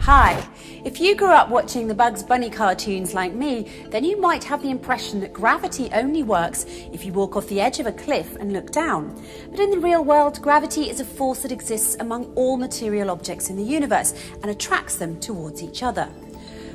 Hi! If you grew up watching the Bugs Bunny cartoons like me, then you might have the impression that gravity only works if you walk off the edge of a cliff and look down. But in the real world, gravity is a force that exists among all material objects in the universe and attracts them towards each other.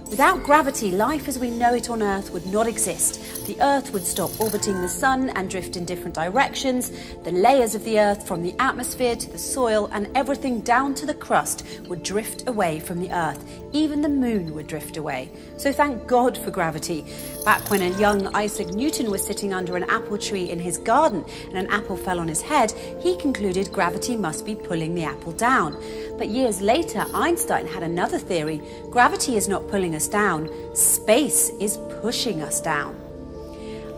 Without gravity, life as we know it on Earth would not exist. The Earth would stop orbiting the Sun and drift in different directions. The layers of the Earth, from the atmosphere to the soil and everything down to the crust, would drift away from the Earth. Even the Moon would drift away. So thank God for gravity. Back when a young Isaac Newton was sitting under an apple tree in his garden and an apple fell on his head, he concluded gravity must be pulling the apple down. But years later, Einstein had another theory. Gravity is not pulling us down, space is pushing us down.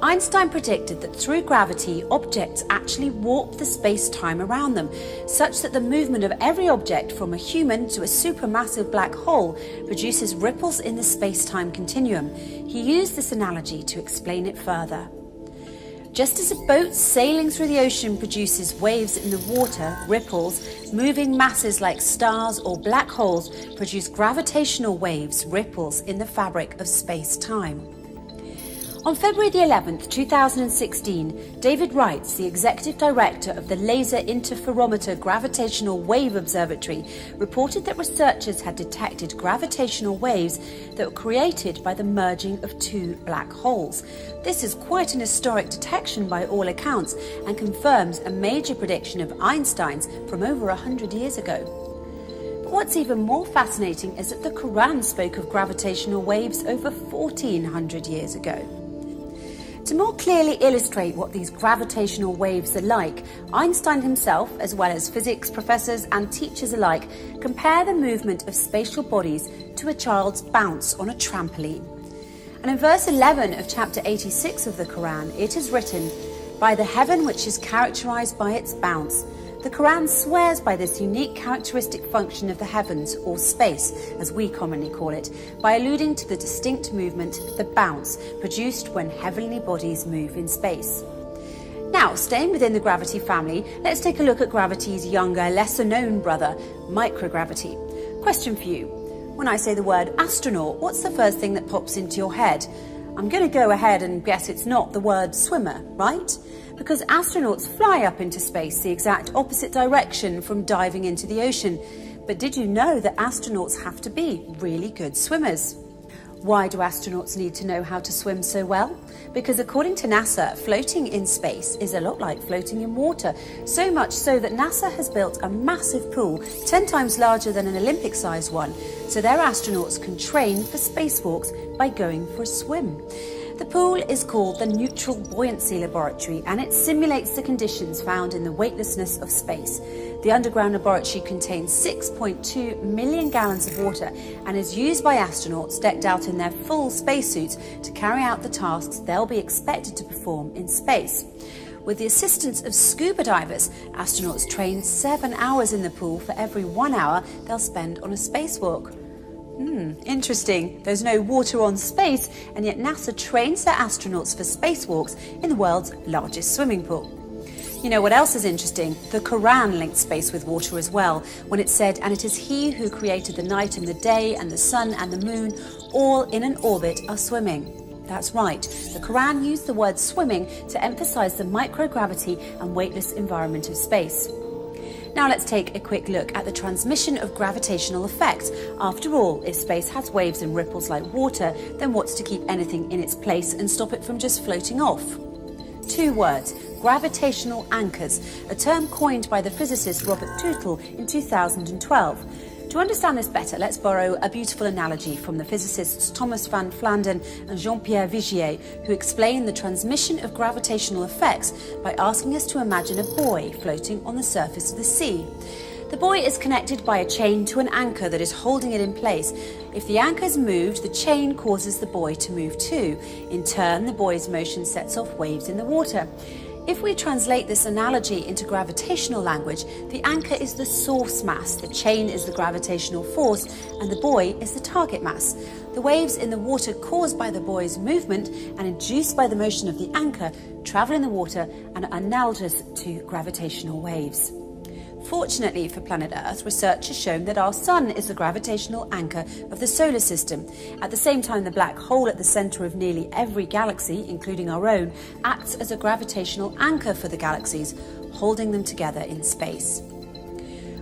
Einstein predicted that through gravity, objects actually warp the space-time around them, such that the movement of every object from a human to a supermassive black hole produces ripples in the space-time continuum. He used this analogy to explain it further. Just as a boat sailing through the ocean produces waves in the water, ripples, moving masses like stars or black holes produce gravitational waves, ripples, in the fabric of space-time. On February the 11th, 2016, David Reitz, the executive director of the Laser Interferometer Gravitational Wave Observatory, reported that researchers had detected gravitational waves that were created by the merging of two black holes. This is quite an historic detection by all accounts and confirms a major prediction of Einstein's from over 100 years ago. But what's even more fascinating is that the Quran spoke of gravitational waves over 1400 years ago. To more clearly illustrate what these gravitational waves are like, Einstein himself, as well as physics professors and teachers alike, compare the movement of spatial bodies to a child's bounce on a trampoline. And in verse 11 of chapter 86 of the Quran, it is written, "By the heaven which is characterized by its bounce." The Quran swears by this unique characteristic function of the heavens, or space, as we commonly call it, by alluding to the distinct movement, the bounce, produced when heavenly bodies move in space. Now, staying within the gravity family, let's take a look at gravity's younger, lesser-known brother, microgravity. Question for you. When I say the word astronaut, what's the first thing that pops into your head? I'm going to go ahead and guess it's not the word swimmer, right? Because astronauts fly up into space, the exact opposite direction from diving into the ocean. But did you know that astronauts have to be really good swimmers? Why do astronauts need to know how to swim so well? Because according to NASA, floating in space is a lot like floating in water. So much so that NASA has built a massive pool, 10 times larger than an Olympic-sized one, so their astronauts can train for spacewalks by going for a swim. The pool is called the Neutral Buoyancy Laboratory, and it simulates the conditions found in the weightlessness of space. The underground laboratory contains 6.2 million gallons of water and is used by astronauts decked out in their full spacesuits to carry out the tasks they'll be expected to perform in space. With the assistance of scuba divers, astronauts train 7 hours in the pool for every 1 hour they'll spend on a spacewalk. Interesting. There's no water on space, and yet NASA trains their astronauts for spacewalks in the world's largest swimming pool. You know what else is interesting? The Quran linked space with water as well, when it said, "And it is He who created the night and the day, and the sun and the moon, all in an orbit are swimming." That's right. The Quran used the word swimming to emphasize the microgravity and weightless environment of space. Now let's take a quick look at the transmission of gravitational effects. After all, if space has waves and ripples like water, then what's to keep anything in its place and stop it from just floating off? 2 words: gravitational anchors, a term coined by the physicist Robert Tootle in 2012. To understand this better, let's borrow a beautiful analogy from the physicists Thomas van Flandern and Jean-Pierre Vigier, who explain the transmission of gravitational effects by asking us to imagine a buoy floating on the surface of the sea. The buoy is connected by a chain to an anchor that is holding it in place. If the anchor is moved, the chain causes the buoy to move too. In turn, the buoy's motion sets off waves in the water. If we translate this analogy into gravitational language, the anchor is the source mass, the chain is the gravitational force, and the buoy is the target mass. The waves in the water caused by the buoy's movement and induced by the motion of the anchor travel in the water and are analogous to gravitational waves. Fortunately for planet Earth, research has shown that our Sun is the gravitational anchor of the solar system. At the same time, the black hole at the centre of nearly every galaxy, including our own, acts as a gravitational anchor for the galaxies, holding them together in space.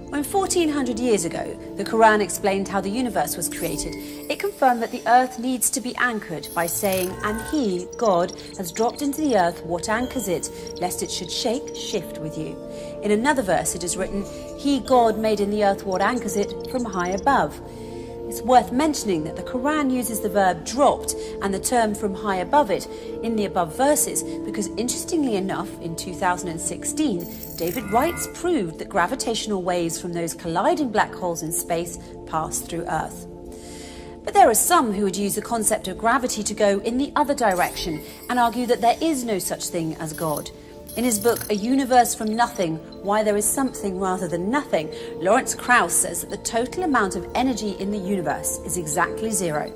When 1400 years ago, the Quran explained how the universe was created, it confirmed that the earth needs to be anchored by saying, "And he, God, has dropped into the earth what anchors it, lest it should shift with you." In another verse it is written, "He, God, made in the earth what anchors it from high above." It's worth mentioning that the Quran uses the verb dropped and the term from high above it in the above verses because, interestingly enough, in 2016, David Wrights proved that gravitational waves from those colliding black holes in space pass through Earth. But there are some who would use the concept of gravity to go in the other direction and argue that there is no such thing as God. In his book, A Universe from Nothing, Why There Is Something Rather Than Nothing, Lawrence Krauss says that the total amount of energy in the universe is exactly zero.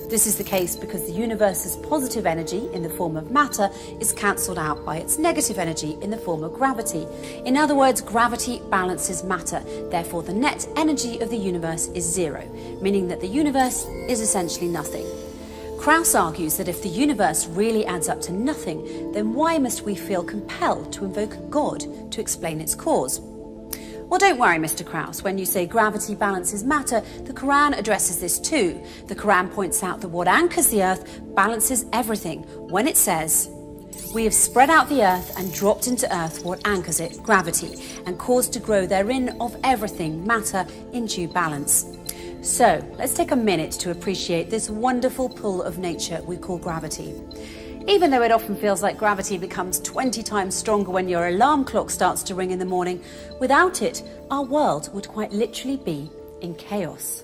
This is the case because the universe's positive energy in the form of matter is cancelled out by its negative energy in the form of gravity. In other words, gravity balances matter. Therefore, the net energy of the universe is zero, meaning that the universe is essentially nothing. Krauss argues that if the universe really adds up to nothing, then why must we feel compelled to invoke God to explain its cause? Well, don't worry, Mr. Krauss. When you say gravity balances matter, the Quran addresses this too. The Quran points out that what anchors the earth balances everything when it says, "We have spread out the earth and dropped into earth what anchors it, gravity, and caused to grow therein of everything, matter, in due balance." So, let's take a minute to appreciate this wonderful pull of nature we call gravity. Even though it often feels like gravity becomes 20 times stronger when your alarm clock starts to ring in the morning, without it, our world would quite literally be in chaos.